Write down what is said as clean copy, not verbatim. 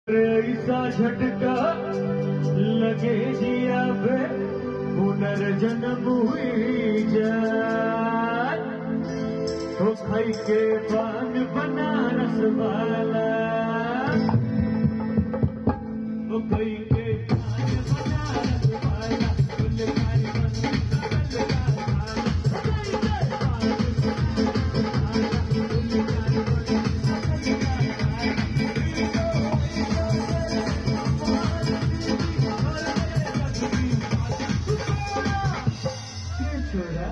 ऐसा झटका लगे जिया पे पुनर्जन्म हुई जान तो खाई के पान बनारस वाला तो खाई के पान बनारस वाला गुलकारी छोड़ा